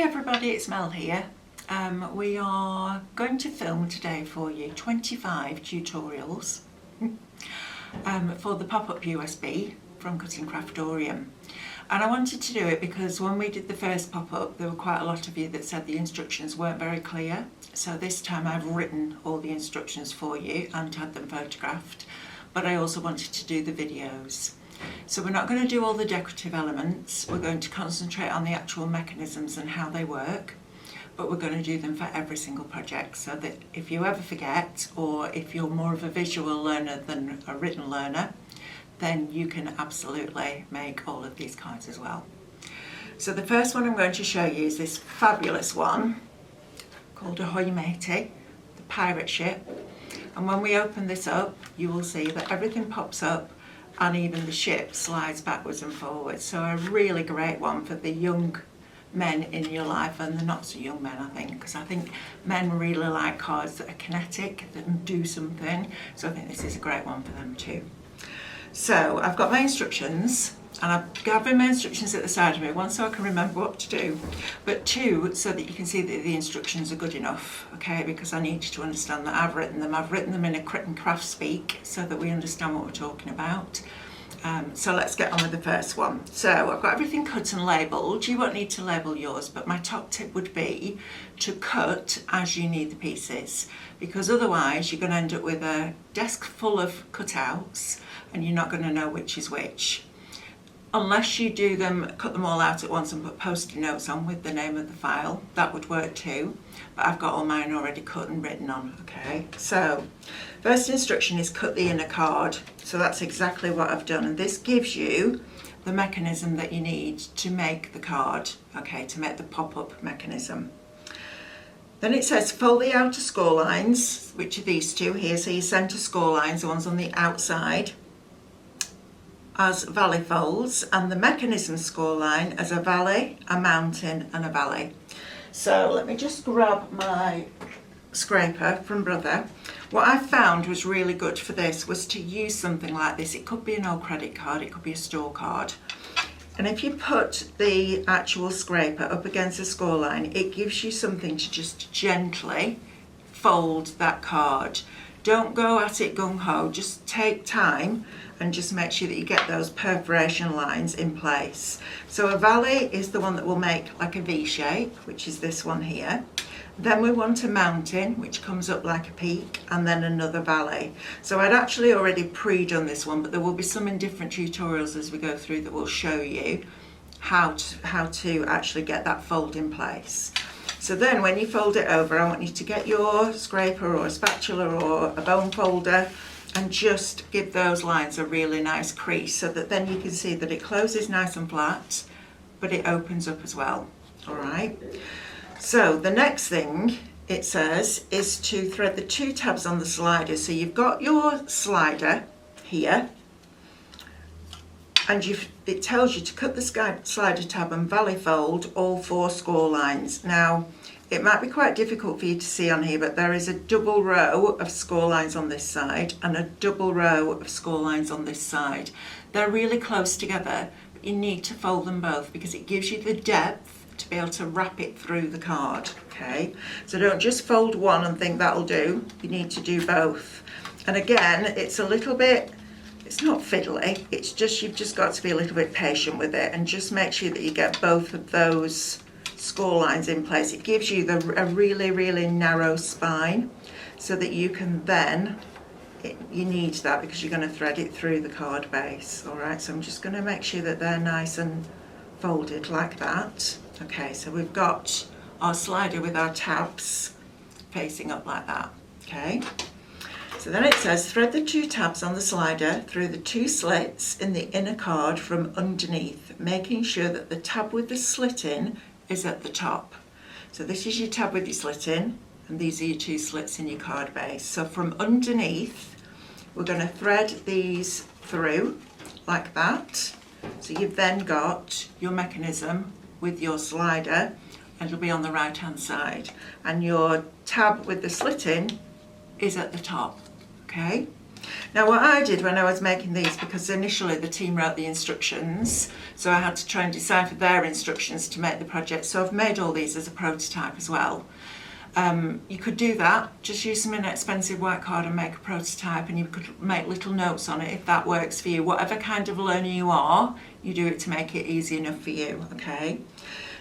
everybody, it's Mel here. We are going to film today for you 25 tutorials for the pop-up USB from cutting Craftorium. And I wanted to do it because when we did the first pop-up there were quite a lot of you that said the instructions weren't very clear. So this time I've written all the instructions for you and had them photographed, but I also wanted to do the videos. So we're not going to do all the decorative elements, we're going to concentrate on the actual mechanisms and how they work, but we're going to do them for every single project so that if you ever forget, or if you're more of a visual learner than a written learner, then you can absolutely make all of these cards as well. So the first one I'm going to show you is this fabulous one called Ahoy, Matey, the pirate ship. And when we open this up, you will see that everything pops up and even the ship slides backwards and forwards. So a really great one for the young men in your life and the not so young men, I think, because I think men really like cards that are kinetic, that do something. So I think this is a great one for them too. So I've got my instructions, and I've gathered my instructions at the side of me, one so I can remember what to do, but two so that you can see that the instructions are good enough, okay, because I need you to understand that I've written them in a craft speak so that we understand what we're talking about. So let's get on with the first one. So I've got everything cut and labelled. You won't need to label yours, but my top tip would be to cut as you need the pieces, because otherwise you're going to end up with a desk full of cutouts and you're not going to know which is which. Unless you do them, cut them all out at once and put post-it notes on with the name of the file, that would work too. But I've got all mine already cut and written on, okay? So, first instruction is cut the inner card. So that's exactly what I've done. And this gives you the mechanism that you need to make the card, okay, to make the pop-up mechanism. Then it says fold the outer score lines, which are these two here. So your centre score lines, the ones on the outside, as valley folds, and the mechanism score line as a valley, a mountain and a valley. So let me just grab my scraper from Brother. What I found was really good for this was to use something like this. It could be an old credit card, it could be a store card. And if you put the actual scraper up against the score line, it gives you something to just gently fold that card. Don't go at it gung-ho, just take time and just make sure that you get those perforation lines in place. So a valley is the one that will make like a V shape, which is this one here. Then we want a mountain, which comes up like a peak, and then another valley. So I'd actually already pre-done this one, but there will be some in different tutorials as we go through that will show you how to actually get that fold in place. So then when you fold it over, I want you to get your scraper or a spatula or a bone folder and just give those lines a really nice crease so that then you can see that it closes nice and flat, but it opens up as well. All right. So the next thing it says is to thread the two tabs on the slider. So you've got your slider here, and it tells you to cut the slider tab and valley fold all four score lines. Now, it might be quite difficult for you to see on here, but there is a double row of score lines on this side and a double row of score lines on this side. They're really close together, but you need to fold them both because it gives you the depth to be able to wrap it through the card, okay? So don't just fold one and think that'll do. You need to do both. And again, it's a little bit, it's not fiddly, it's just, you've just got to be a little bit patient with it and just make sure that you get both of those score lines in place. It gives you a really, really narrow spine so that you can then, you need that because you're going to thread it through the card base. All right, so I'm just going to make sure that they're nice and folded like that. Okay, so we've got our slider with our tabs facing up like that. Okay, so then it says thread the two tabs on the slider through the two slits in the inner card from underneath, making sure that the tab with the slit in is at the top. So this is your tab with your slit in, and these are your two slits in your card base. So from underneath, we're going to thread these through like that. So you've then got your mechanism with your slider, and it'll be on the right hand side, and your tab with the slit in is at the top. Okay, Now what I did when I was making these, because initially the team wrote the instructions, so I had to try and decipher their instructions to make the project, so I've made all these as a prototype as well. You could do that, just use some inexpensive white card and make a prototype, and you could make little notes on it if that works for you. Whatever kind of learner you are, you do it to make it easy enough for you, okay?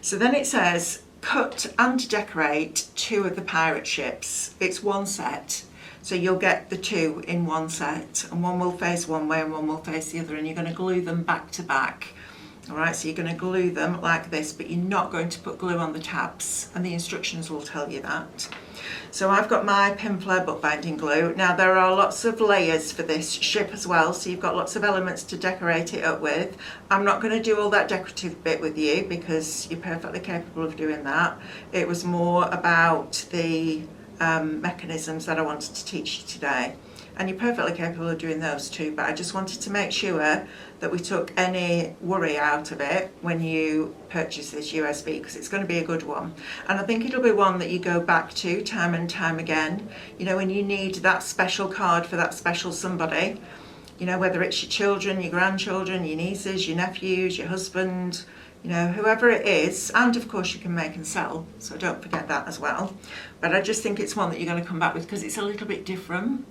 So then it says, cut and decorate 2 of the pirate ships. It's 1 set, so you'll get the 2 in 1 set, and one will face one way and one will face the other, and you're going to glue them back to back. Alright, so you're going to glue them like this, but you're not going to put glue on the tabs, and the instructions will tell you that. So I've got my pin flare bookbinding glue. Now there are lots of layers for this ship as well, so you've got lots of elements to decorate it up with. I'm not going to do all that decorative bit with you because you're perfectly capable of doing that. It was more about the mechanisms that I wanted to teach you today. And you're perfectly capable of doing those too, but I just wanted to make sure that we took any worry out of it when you purchase this USB, because it's going to be a good one. And I think it'll be one that you go back to time and time again. You know, when you need that special card for that special somebody, you know, whether it's your children, your grandchildren, your nieces, your nephews, your husband, you know, whoever it is, and of course you can make and sell, so don't forget that as well. But I just think it's one that you're going to come back with because it's a little bit different.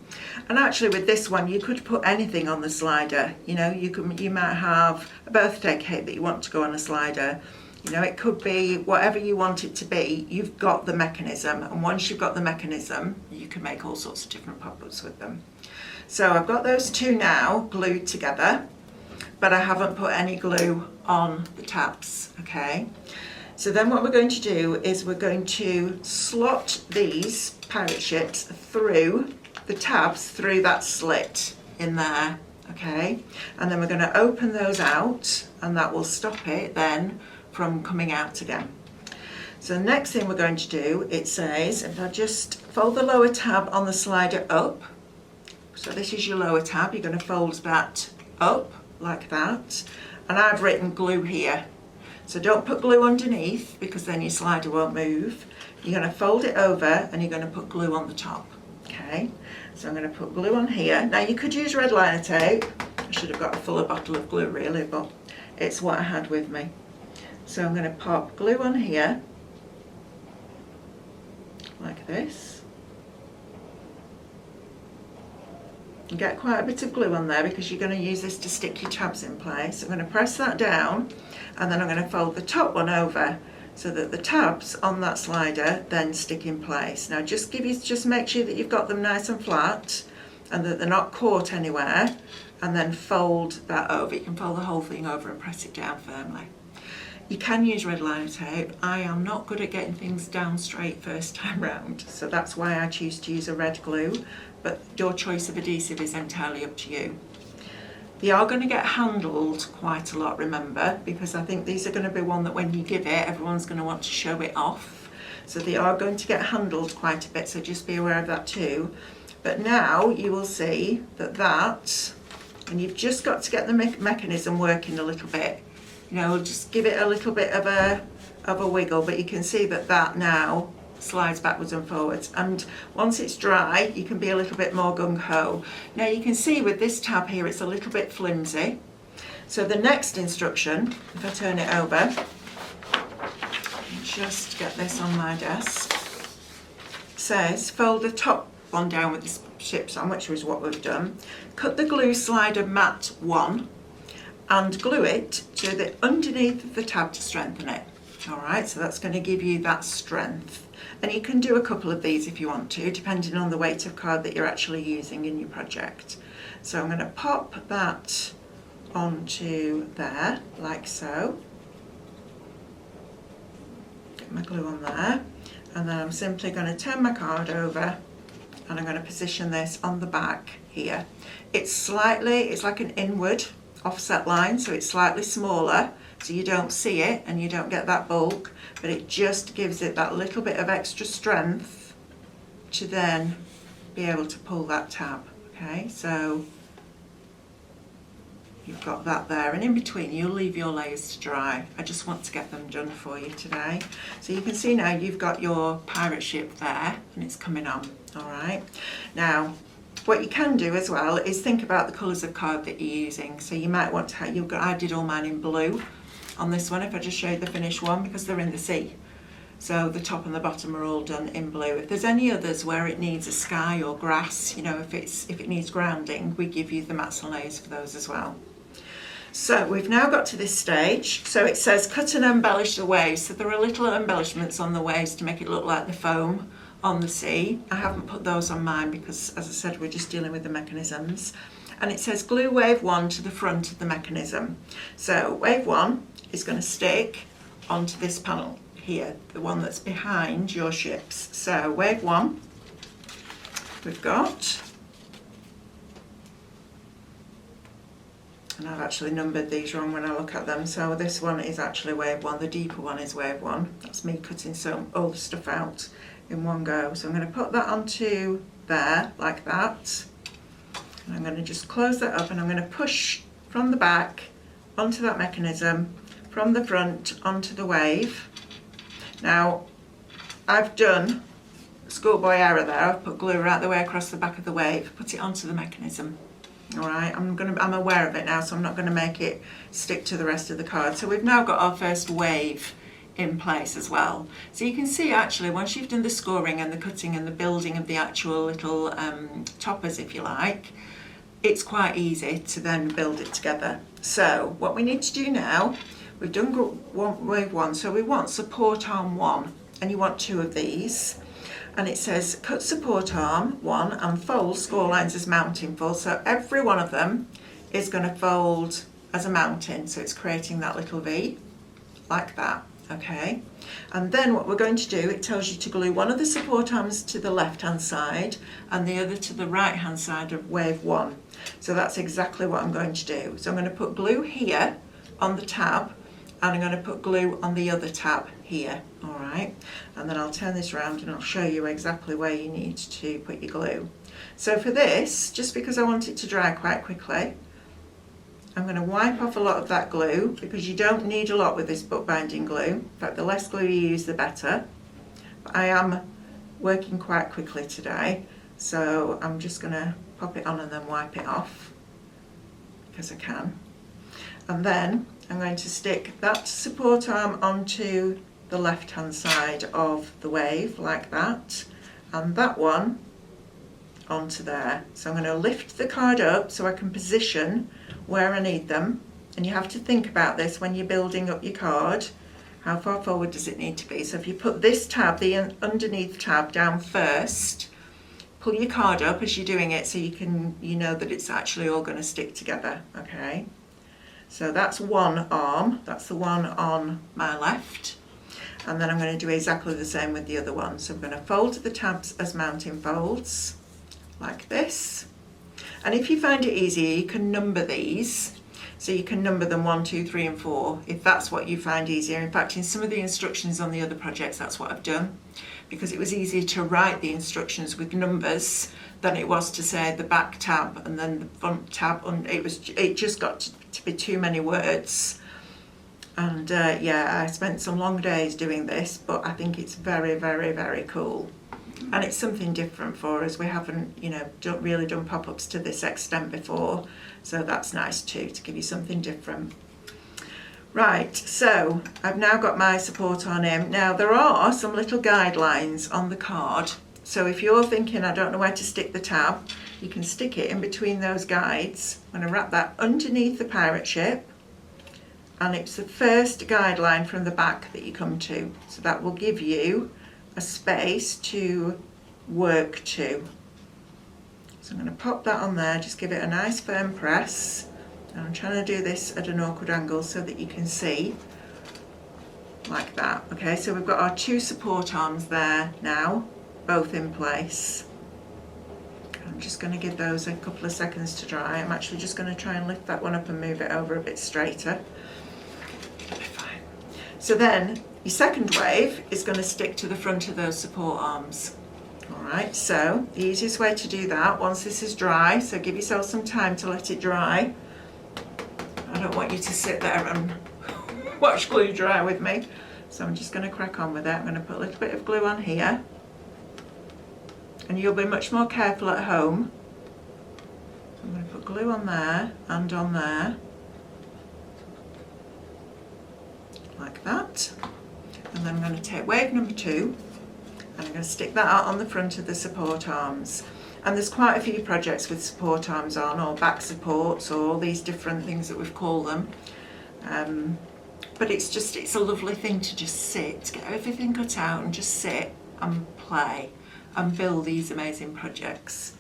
And actually with this one you could put anything on the slider. You know, you might have a birthday cake that you want to go on a slider. You know, it could be whatever you want it to be. You've got the mechanism, and once you've got the mechanism you can make all sorts of different pop-ups with them. So I've got those 2 now glued together, but I haven't put any glue on the tabs, okay? So then what we're going to do is we're going to slot these pirate ships through the tabs, through that slit in there, okay? And then we're going to open those out, and that will stop it then from coming out again. So the next thing we're going to do, it says, if I just fold the lower tab on the slider up, so this is your lower tab, you're going to fold that up like that, and I've written glue here, so don't put glue underneath because then your slider won't move. You're going to fold it over and you're going to put glue on the top, okay? So I'm going to put glue on here. Now you could use red liner tape. I should have got a fuller bottle of glue really, but it's what I had with me. So I'm going to pop glue on here like this. You get quite a bit of glue on there because you're going to use this to stick your tabs in place. I'm going to press that down, and then I'm going to fold the top one over so that the tabs on that slider then stick in place. Now just make sure that you've got them nice and flat and that they're not caught anywhere, and then fold that over. You can fold the whole thing over and press it down firmly. You can use red liner tape. I am not good at getting things down straight first time round, so that's why I choose to use a red glue, but your choice of adhesive is entirely up to you. They are going to get handled quite a lot, remember, because I think these are going to be one that when you give it, everyone's going to want to show it off. So they are going to get handled quite a bit, so just be aware of that too. But now you will see that, and you've just got to get the mechanism working a little bit. You know, just give it a little bit of a wiggle, but you can see that now slides backwards and forwards, and once it's dry you can be a little bit more gung-ho. Now you can see with this tab here it's a little bit flimsy, so the next instruction, if I turn it over, just get this on my desk, says fold the top one down with the ships on, which is what we've done. Cut the glue slider mat 1 and glue it to the underneath of the tab to strengthen it. Alright, so that's going to give you that strength. And you can do a couple of these if you want to, depending on the weight of card that you're actually using in your project. So I'm going to pop that onto there, like so. Get my glue on there. And then I'm simply going to turn my card over and I'm going to position this on the back here. It's like an inward offset line, so it's slightly smaller, so you don't see it and you don't get that bulk, but it just gives it that little bit of extra strength to then be able to pull that tab. Okay, so you've got that there, and in between you'll leave your layers to dry. I just want to get them done for you today. So you can see now you've got your pirate ship there and it's coming on. Alright, now what you can do as well is think about the colours of card that you're using. So you might want to have, I did all mine in blue on this one, if I just show you the finished one, because they're in the sea. So the top and the bottom are all done in blue. If there's any others where it needs a sky or grass, you know, if it needs grounding, we give you the mats and layers for those as well. So we've now got to this stage. So it says cut and embellish the waves. So there are little embellishments on the waves to make it look like the foam on the sea. I haven't put those on mine because, as I said, we're just dealing with the mechanisms. And it says glue wave 1 to the front of the mechanism. So wave 1 is going to stick onto this panel here, the one that's behind your ships. So wave 1, we've got, and I've actually numbered these wrong when I look at them, so this one is actually wave 1, the deeper one is wave 1. That's me cutting all the stuff out in one go. So I'm going to put that onto there like that, and I'm going to just close that up, and I'm going to push from the back onto that mechanism, from the front onto the wave. Now I've done schoolboy error there. I've put glue right the way across the back of the wave, put it onto the mechanism. Alright, I'm aware of it now, so I'm not going to make it stick to the rest of the card. So we've now got our first wave in place as well. So you can see actually once you've done the scoring and the cutting and the building of the actual little toppers, if you like, it's quite easy to then build it together. So what we need to do now, we've done wave 1, so we want support arm 1, and you want 2 of these. And it says cut support arm 1 and fold score lines as mounting fold. So every one of them is going to fold as a mounting, so it's creating that little V like that. Okay, and then what we're going to do, it tells you to glue one of the support arms to the left hand side and the other to the right hand side of wave 1. So that's exactly what I'm going to do. So I'm going to put glue here on the tab, and I'm going to put glue on the other tab here. All right, and then I'll turn this around and I'll show you exactly where you need to put your glue. So for this, just because I want it to dry quite quickly, I'm going to wipe off a lot of that glue, because you don't need a lot with this bookbinding glue. In fact, the less glue you use, the better. But I am working quite quickly today, so I'm just going to pop it on and then wipe it off, because I can. And then I'm going to stick that support arm onto the left hand side of the wave like that, and that one onto there. So I'm going to lift the card up so I can position where I need them, and you have to think about this when you're building up your card. How far forward does it need to be? So if you put this tab, the underneath tab, down first, pull your card up as you're doing it so you know that it's actually all going to stick together. Okay, so that's one arm, that's the one on my left, and then I'm going to do exactly the same with the other one. So I'm going to fold the tabs as mounting folds like this. And if you find it easier, you can number these. So you can number them 1, 2, 3 and 4 if that's what you find easier. In fact, in some of the instructions on the other projects, that's what I've done, because it was easier to write the instructions with numbers than it was to say the back tab and then the front tab. And it just got to be too many words. And yeah, I spent some long days doing this, but I think it's very, very, very cool. And it's something different for us. We haven't, really done pop-ups to this extent before, so that's nice too, to give you something different. Right, so I've now got my support on him. Now there are some little guidelines on the card, so if you're thinking I don't know where to stick the tab, you can stick it in between those guides. I'm going to wrap that underneath the pirate ship, and it's the first guideline from the back that you come to, so that will give you a space to work to. So I'm going to pop that on there, just give it a nice firm press, and I'm trying to do this at an awkward angle so that you can see like that. Okay, so we've got our 2 support arms there now, both in place. I'm just going to give those a couple of seconds to dry. I'm actually just going to try and lift that one up and move it over a bit straighter. That'll be fine. So then your second wave is going to stick to the front of those support arms. Alright, so the easiest way to do that, once this is dry, so give yourself some time to let it dry. I don't want you to sit there and watch glue dry with me, so I'm just going to crack on with it. I'm going to put a little bit of glue on here, and you'll be much more careful at home glue on there and on there, like that. And then I'm going to take wave number 2 and I'm going to stick that out on the front of the support arms. And there's quite a few projects with support arms on, or back supports, or all these different things that we've called them. But it's a lovely thing to just sit, get everything cut out and just sit and play and build these amazing projects.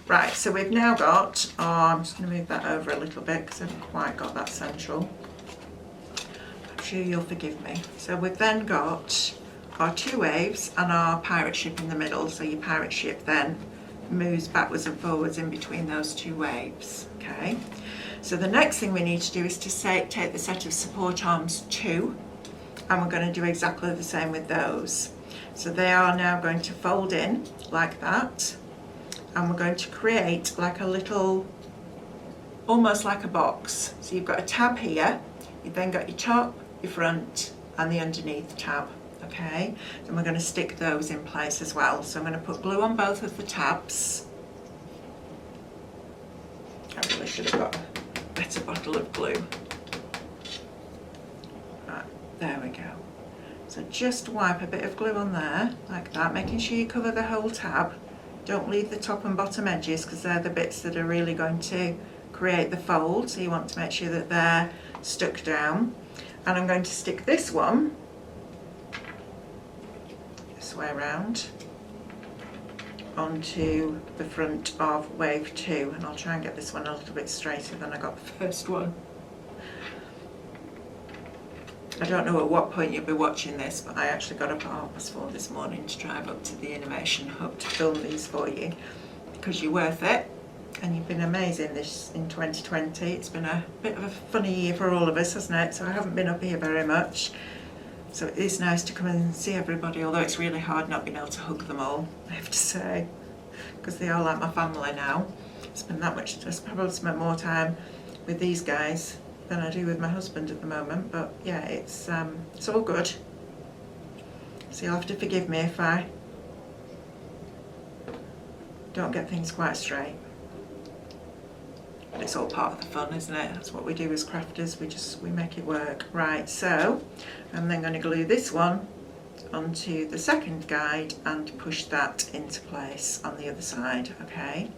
Right, so we've now got, I'm just going to move that over a little bit because I haven't quite got that central. I'm sure you'll forgive me. So we've then got our 2 waves and our pirate ship in the middle. So your pirate ship then moves backwards and forwards in between those 2 waves. Okay. So the next thing we need to do is to take the set of support arms 2, and we're going to do exactly the same with those. So they are now going to fold in like that, and we're going to create like a little, almost like a box. So you've got a tab here, you've then got your top, your front, and the underneath tab. Okay, then we're going to stick those in place as well. So I'm going to put glue on both of the tabs. I really should have got a better bottle of glue. Right, there we go. So just wipe a bit of glue on there, like that, making sure you cover the whole tab. Don't leave the top and bottom edges because they're the bits that are really going to create the fold. So you want to make sure that they're stuck down. And I'm going to stick this one this way around onto the front of wave 2, and I'll try and get this one a little bit straighter than I got the first one. I don't know at what point you'll be watching this, but I actually got up at 4:30 this morning to drive up to the Animation Hub to film these for you, because you're worth it and you've been amazing this in 2020. It's been a bit of a funny year for all of us, hasn't it? So I haven't been up here very much. So it is nice to come and see everybody, although it's really hard not being able to hug them all, I have to say, because they are like my family now. It's been that much, I probably spent more time with these guys than I do with my husband at the moment, but yeah, it's all good. So you'll have to forgive me if I don't get things quite straight. But it's all part of the fun, isn't it? That's what we do as crafters, we make it work. Right, so I'm then going to glue this one onto the second guide and push that into place on the other side, okay?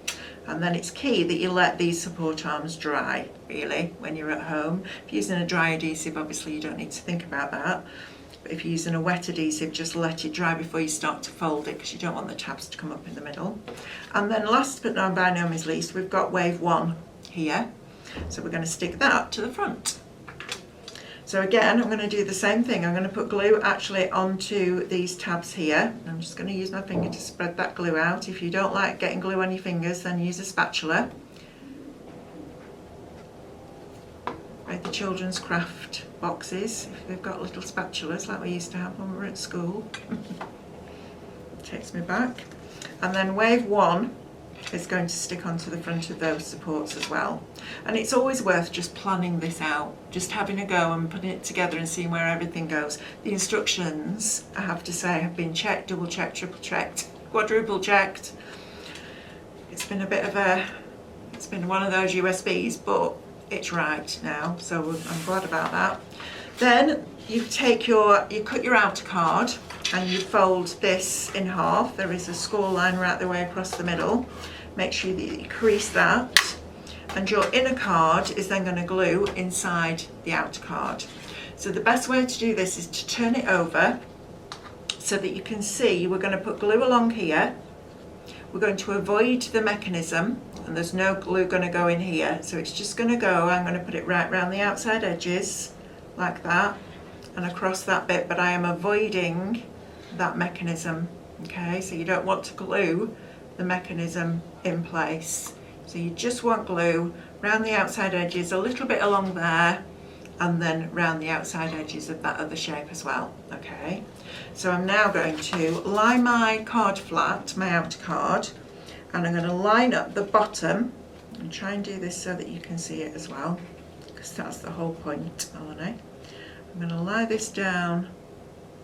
And then it's key that you let these support arms dry, really, when you're at home. If you're using a dry adhesive, obviously you don't need to think about that. But if you're using a wet adhesive, just let it dry before you start to fold it, because you don't want the tabs to come up in the middle. And then last but by no means least, we've got wave 1 here. So we're going to stick that to the front. So again, I'm going to do the same thing. I'm going to put glue actually onto these tabs here. I'm just going to use my finger to spread that glue out. If you don't like getting glue on your fingers, then use a spatula. Like the children's craft boxes, if they've got little spatulas like we used to have when we were at school. Takes me back. And then wave 1 is going to stick onto the front of those supports as well. And it's always worth just planning this out, just having a go and putting it together and seeing where everything goes. The instructions, I have to say, have been checked, double checked, triple checked, quadruple checked. It's been it's been one of those USBs, but it's right now, so I'm glad about that. Then you cut your outer card and you fold this in half. There is a score line right the way across the middle. Make sure that you crease that, and your inner card is then going to glue inside the outer card. So the best way to do this is to turn it over so that you can see we're going to put glue along here. We're going to avoid the mechanism, and there's no glue going to go in here, so it's just going to go, I'm going to put it right around the outside edges like that and across that bit, but I am avoiding that mechanism. Okay, so you don't want to glue the mechanism in place, so you just want glue around the outside edges, a little bit along there, and then round the outside edges of that other shape as well. Okay, so I'm now going to lie my card flat, my outer card, and I'm going to line up the bottom and try and do this so that you can see it as well, because that's the whole point, Melanie. I'm going to lie this down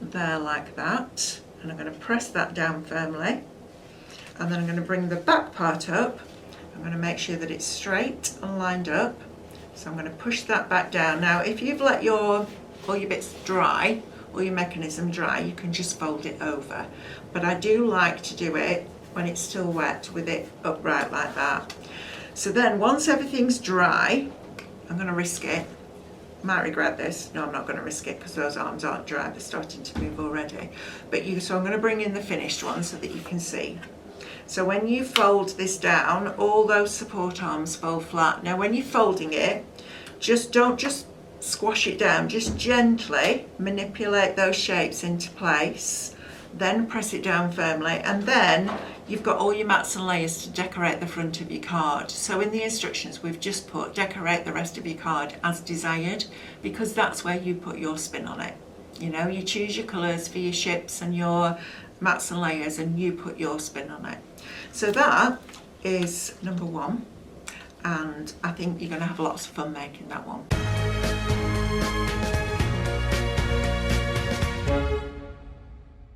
there like that, and I'm going to press that down firmly, and then I'm going to bring the back part up I'm going to make sure that it's straight and lined up. So I'm going to push that back down. Now if you've let all your bits dry, all your mechanism dry, you can just fold it over. But I do like to do it when it's still wet with it upright like that. So then once everything's dry, I'm going to risk it. Might regret this. No, I'm not going to risk it because those arms aren't dry. They're starting to move already. So I'm going to bring in the finished one so that you can see. So when you fold this down, all those support arms fold flat. Now when you're folding it, don't just squash it down, just gently manipulate those shapes into place, then press it down firmly, and then you've got all your mats and layers to decorate the front of your card. So in the instructions we've just put decorate the rest of your card as desired, because that's where you put your spin on it. You know, you choose your colours for your ships and your mats and layers, and you put your spin on it. So that is number one, and I think you're going to have lots of fun making that one.